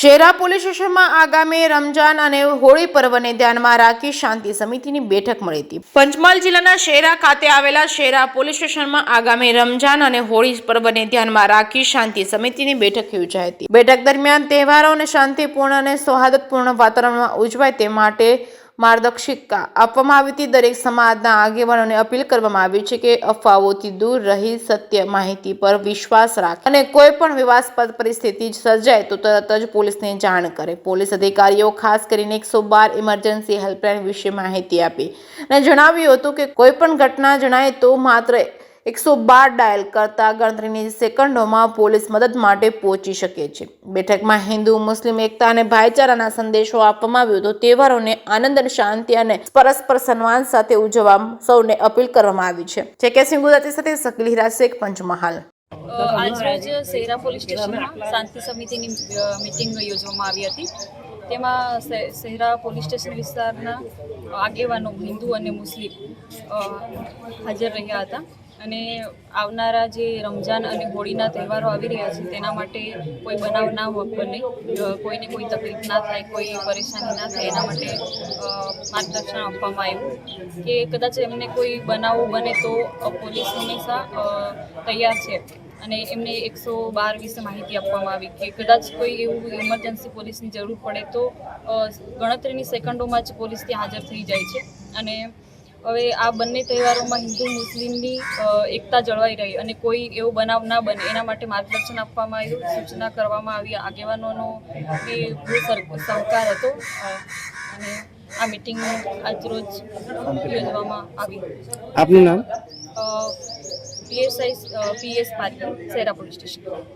Shehera police સ્ટેશનમાં આગામી રમજાન અને હોળી પર્વને ધ્યાનમાં રાખી શાંતિ સમિતિની બેઠક મળી હતી। પંચમહાલ જિલ્લાના શહેરા ખાતે આવેલા શહેરા પોલીસ સ્ટેશનમાં આગામી રમજાન અને હોળી પર્વને ધ્યાનમાં રાખી શાંતિ સમિતિની બેઠક યોજાઈ હતી। બેઠક દરમિયાન તહેવારોને શાંતિપૂર્ણ અને સૌહાર્દપૂર્ણ વાતાવરણમાં ઉજવાય તે માટે માર્ગદર્શિકા આપવામાં આવી હતી। દરેક સમાજના આગેવાનોને અપીલ કરવામાં આવી છે કે અફવાઓથી દૂર રહી સત્ય માહિતી પર વિશ્વાસ રાખે અને કોઈ પણ વિવાદાસ્પદ પરિસ્થિતિ સર્જાય તો તરત જ પોલીસને જાણ કરે। પોલીસ અધિકારીઓ ખાસ કરીને 112 ઇમરજન્સી હેલ્પલાઇન વિશે માહિતી આપી અને જણાવ્યું હતું કે કોઈ પણ ઘટના જણાય તો માત્ર 112 ડાયલ કરતા ગણતરીની સેકન્ડોમાં પોલીસ મદદ માટે પહોંચી શકે છે। બેઠકમાં હિન્દુ મુસ્લિમ એકતા અને ભાઈચારાના સંદેશો આપવામાં આવ્યો હતો। તહેવારોને આનંદ અને શાંતિ અને પરસ્પર સન્માન સાથે ઉજવવા સૌને અપીલ કરવામાં આવી છે। જેકેસિંહ ગુજરાતી સાથે શકીલ હિરાજ શેખ, પંચમહાલ। આજરોજ શહેરા પોલીસ સ્ટેશનમાં શાંતિ સમિતિની મિટિંગ યોજવામાં આવી હતી। તેમાં શહેરા પોલીસ સ્ટેશન વિસ્તારના આગેવાનો હિન્દુ અને મુસ્લિમ હાજર રહ્યા હતા અને આવનારા જે રમજાન અને હોળીના તહેવારો આવી રહ્યા છે તેના માટે કોઈ બનાવ ના બને, કોઈને કોઈ તકલીફ ના થાય, કોઈ પરેશાની ના થાય એના માટે માર્ગદર્શન આપવામાં આવ્યું કે કદાચ એમને કોઈ બનાવો બને તો પોલીસ હંમેશા તૈયાર છે અને એમને 112 વિશે માહિતી આપવામાં આવી કે કદાચ કોઈ એવું ઇમરજન્સી પોલીસની જરૂર પડે તો ગણતરીની સેકન્ડોમાં જ પોલીસ ત્યાં હાજર થઈ જાય છે। અને હવે આ બંને તહેવારોમાં હિન્દુ મુસ્લિમની એકતા જળવાઈ રહી અને કોઈ એવો બનાવ ના બને એના માટે માર્ગદર્શન આપવામાં આવ્યું, સૂચના કરવામાં આવી। આગેવાનોનો એ બહુ સહકાર હતો અને આ મિટિંગ આજરોજ યોજવામાં આવી। આપનું નામ? PS party, Shahera police station.